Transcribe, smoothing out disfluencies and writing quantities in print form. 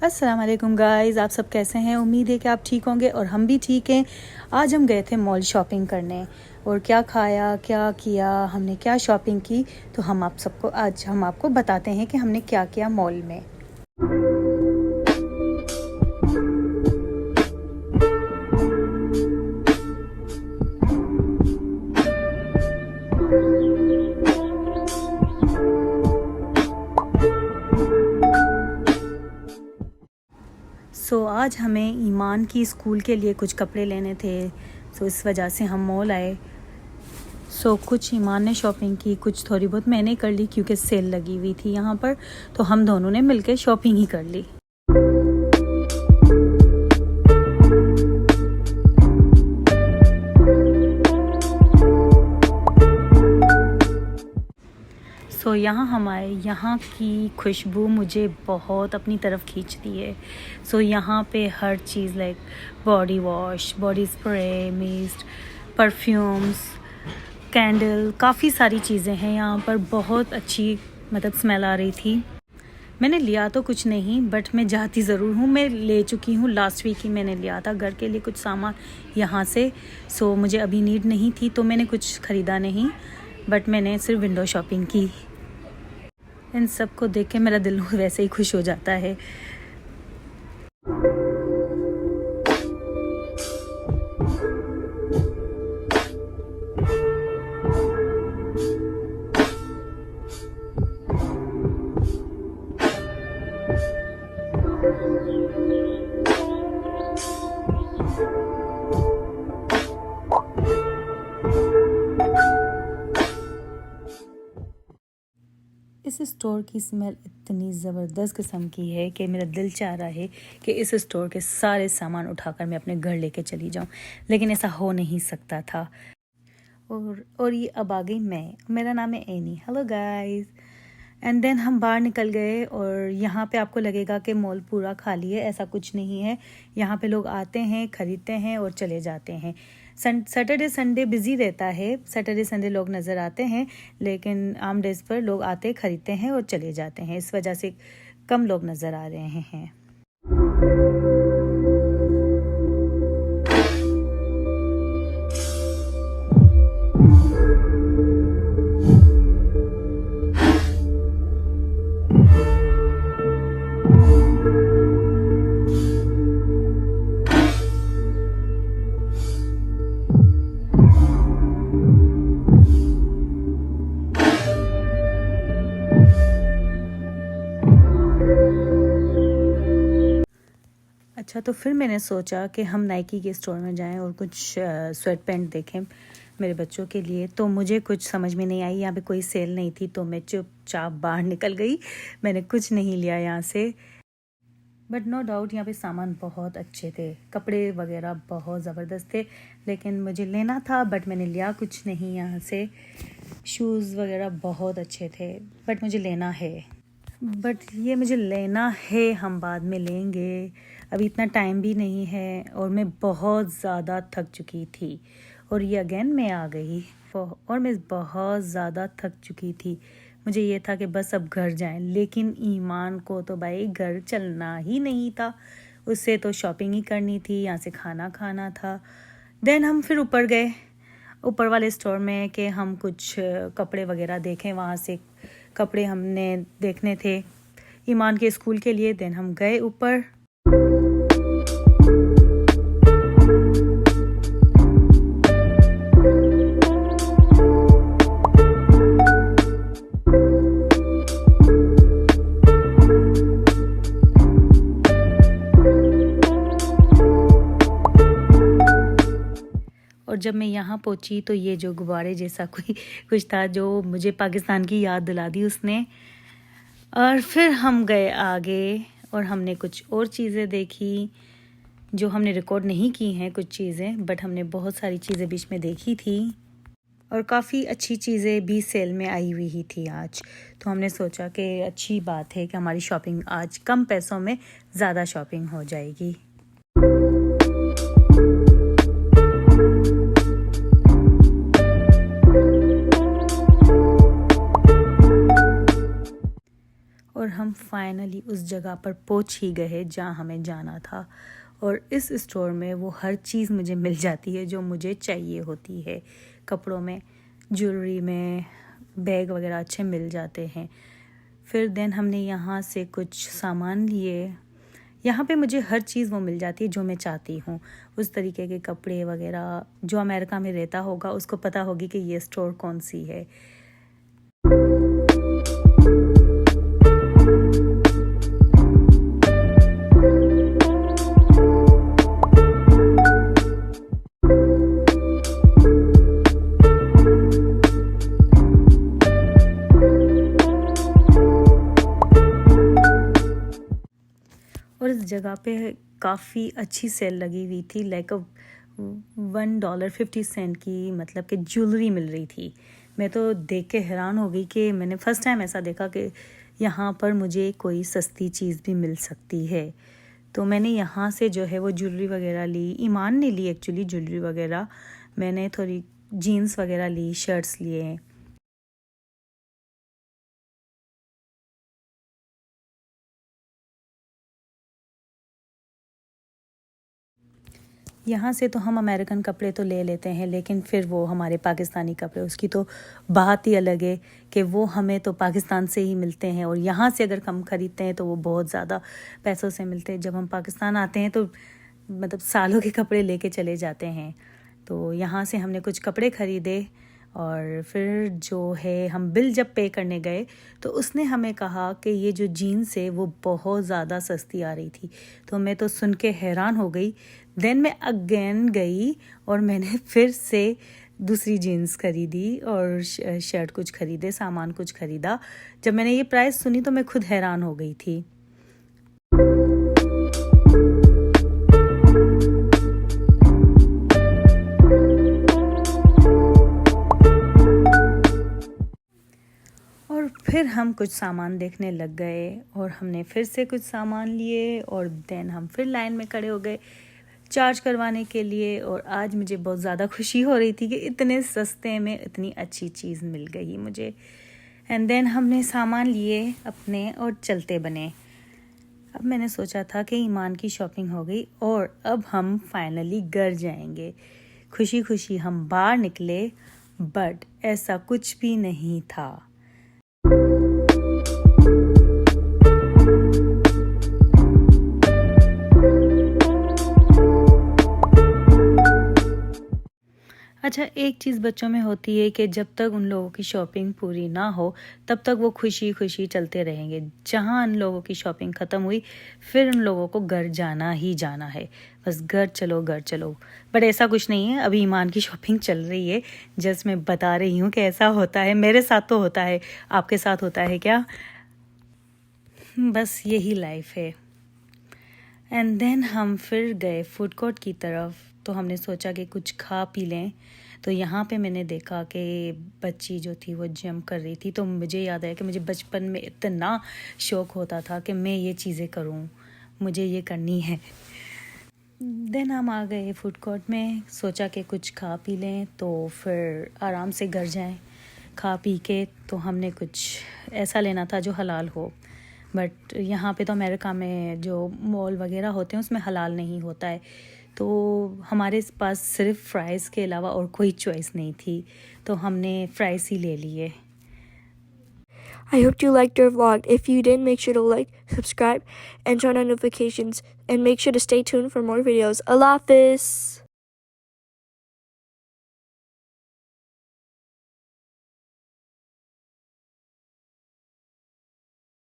अस्सलाम वालेकुम गाइज़, आप सब कैसे हैं। उम्मीद है कि आप ठीक होंगे और हम भी ठीक हैं। आज हम गए थे मॉल शॉपिंग करने और क्या खाया, क्या किया, हमने क्या शॉपिंग की, तो आज हम आपको बताते हैं कि हमने क्या किया मॉल में। आज हमें ईमान की स्कूल के लिए कुछ कपड़े लेने थे, इस वजह से हम मॉल आए। कुछ ईमान ने शॉपिंग की, कुछ थोड़ी बहुत मैंने कर ली क्योंकि सेल लगी हुई थी यहाँ पर, तो हम दोनों ने मिलकर शॉपिंग ही कर ली। यहाँ हमारे यहाँ की खुशबू मुझे बहुत अपनी तरफ खींचती है। यहाँ पे हर चीज़ like body wash, body spray, mist, perfumes, candle, काफ़ी सारी चीज़ें हैं यहाँ पर। बहुत अच्छी स्मेल आ रही थी। मैंने लिया तो कुछ नहीं, बट मैं जाती ज़रूर हूँ। मैं ले चुकी हूँ, लास्ट वीक ही मैंने लिया था घर के लिए कुछ सामान यहाँ से। मुझे अभी नीड नहीं थी तो मैंने कुछ ख़रीदा नहीं, बट मैंने सिर्फ विंडो शॉपिंग की। इन सब को देख के मेरा दिल वैसे ही खुश हो जाता है। इस स्टोर की स्मेल इतनी ज़बरदस्त किस्म की है कि मेरा दिल चाह रहा है कि इस स्टोर के सारे सामान उठाकर मैं अपने घर लेके चली जाऊं, लेकिन ऐसा हो नहीं सकता था। और ये अब आ गई मैं, मेरा नाम है Annie. Hello guys. And then हम बाहर निकल गए और यहाँ पे आपको लगेगा कि मॉल पूरा खाली है, ऐसा कुछ नहीं है। यहाँ पे लोग आते हैं, ख़रीदते हैं और चले जाते हैं। सैटरडे संडे बिज़ी रहता है, सैटरडे संडे लोग नज़र आते हैं, लेकिन आम डेज़ पर लोग आते, ख़रीदते हैं और चले जाते हैं। इस वजह से कम लोग नज़र आ रहे हैं। अच्छा, तो फिर मैंने सोचा कि हम नाइकी के स्टोर में जाएं और कुछ स्वेट पैंट देखें मेरे बच्चों के लिए। तो मुझे कुछ समझ में नहीं आई, यहाँ पे कोई सेल नहीं थी, तो मैं चुपचाप बाहर निकल गई। मैंने कुछ नहीं लिया यहाँ से, बट नो डाउट यहाँ पे सामान बहुत अच्छे थे, कपड़े वगैरह बहुत ज़बरदस्त थे। लेकिन मुझे लेना था, बट मैंने लिया कुछ नहीं यहाँ से। शूज़ वगैरह बहुत अच्छे थे, बट मुझे लेना है। हम बाद में लेंगे, अभी इतना टाइम भी नहीं है और मैं बहुत ज़्यादा थक चुकी थी। और ये अगेन मैं आ गई और मैं बहुत ज़्यादा थक चुकी थी। मुझे ये था कि बस अब घर जाएं, लेकिन ईमान को तो भाई घर चलना ही नहीं था। उससे तो शॉपिंग ही करनी थी, यहाँ से खाना खाना था। देन हम फिर ऊपर गए, ऊपर वाले स्टोर में, कि हम कुछ कपड़े वगैरह देखें। वहाँ से कपड़े हमने देखने थे ईमान के स्कूल के लिए। देन हम गए ऊपर। और जब मैं यहाँ पहुँची तो ये जो गुब्बारे जैसा कुछ था जो मुझे पाकिस्तान की याद दिला दी उसने। और फिर हम गए आगे और हमने कुछ और चीज़ें देखी जो हमने रिकॉर्ड नहीं की हैं, कुछ चीज़ें, बट हमने बहुत सारी चीज़ें बीच में देखी थी और काफ़ी अच्छी चीज़ें भी सेल में आई हुई ही थी आज। तो हमने सोचा कि अच्छी बात है कि हमारी शॉपिंग आज कम पैसों में ज़्यादा शॉपिंग हो जाएगी। हम फाइनली उस जगह पर पहुंच ही गए जहां हमें जाना था। और इस स्टोर में वो हर चीज़ मुझे मिल जाती है जो मुझे चाहिए होती है। कपड़ों में, ज्वेलरी में, बैग वगैरह अच्छे मिल जाते हैं। फिर देन हमने यहाँ से कुछ सामान लिए। यहाँ पे मुझे हर चीज़ वो मिल जाती है जो मैं चाहती हूँ। उस तरीके के कपड़े वगैरह, जो अमेरिका में रहता होगा उसको पता होगी कि ये स्टोर कौन सी है। और इस जगह पे काफ़ी अच्छी सेल लगी हुई थी, लाइक $1.50 की, मतलब कि ज्वेलरी मिल रही थी। मैं तो देख के हैरान हो गई कि मैंने फ़र्स्ट टाइम ऐसा देखा कि यहाँ पर मुझे कोई सस्ती चीज़ भी मिल सकती है। तो मैंने यहाँ से जो है वो ज्वेलरी वगैरह ली। ईमान ने ली एक्चुअली ज्वेलरी वगैरह। मैंने थोड़ी जीन्स वगैरह ली, शर्ट्स लिए। यहाँ से तो हम अमेरिकन कपड़े तो ले लेते हैं, लेकिन फिर वो हमारे पाकिस्तानी कपड़े, उसकी तो बात ही अलग है कि वो हमें तो पाकिस्तान से ही मिलते हैं। और यहाँ से अगर हम ख़रीदते हैं तो वो बहुत ज़्यादा पैसों से मिलते हैं। जब हम पाकिस्तान आते हैं तो मतलब सालों के कपड़े लेके चले जाते हैं। तो यहाँ से हमने कुछ कपड़े ख़रीदे और फिर जो है हम बिल जब पे करने गए तो उसने हमें कहा कि ये जो जीन्स है वो बहुत ज़्यादा सस्ती आ रही थी। तो मैं तो सुन के हैरान हो गई। देन मैं अगेन गई और मैंने फिर से दूसरी जीन्स खरीदी और शर्ट कुछ खरीदे, सामान कुछ खरीदा। जब मैंने ये प्राइस सुनी तो मैं खुद हैरान हो गई थी। और फिर हम कुछ सामान देखने लग गए और हमने फिर से कुछ सामान लिए और देन हम फिर लाइन में खड़े हो गए चार्ज करवाने के लिए। और आज मुझे बहुत ज़्यादा खुशी हो रही थी कि इतने सस्ते में इतनी अच्छी चीज़ मिल गई मुझे। एंड देन हमने सामान लिए अपने और चलते बने। अब मैंने सोचा था कि ईमान की शॉपिंग हो गई और अब हम फाइनली घर जाएंगे। खुशी खुशी हम बाहर निकले, बट ऐसा कुछ भी नहीं था। अच्छा, एक चीज़ बच्चों में होती है कि जब तक उन लोगों की शॉपिंग पूरी ना हो तब तक वो खुशी खुशी चलते रहेंगे। जहाँ उन लोगों की शॉपिंग ख़त्म हुई फिर उन लोगों को घर जाना ही जाना है। बस घर चलो घर चलो। बट ऐसा कुछ नहीं है, अभी ईमान की शॉपिंग चल रही है। जस्ट मैं बता रही हूँ कि ऐसा होता है, मेरे साथ तो होता है, आपके साथ होता है क्या? बस यही लाइफ है। एंड देन हम फिर गए फूड कोर्ट की तरफ। तो हमने सोचा कि कुछ खा पी लें। तो यहाँ पे मैंने देखा कि बच्ची जो थी वो जंप कर रही थी। तो मुझे याद आया कि मुझे बचपन में इतना शौक़ होता था कि मैं ये चीज़ें करूँ, मुझे ये करनी है। देन हम आ गए फूड कोर्ट में, सोचा कि कुछ खा पी लें तो फिर आराम से घर जाएं। खा पी के तो हमने कुछ ऐसा लेना था जो हलाल हो। बट यहाँ पे तो अमेरिका में जो मॉल वगैरह होते हैं उसमें हलाल नहीं होता है। तो हमारे पास सिर्फ फ्राइज़ के अलावा और कोई चॉइस नहीं थी, तो हमने फ्राइज़ ही ले लिए। I hope you liked our vlog. If you did, make sure to like, subscribe, and turn on notifications. And make sure to stay tuned for more videos. Allah Hafiz!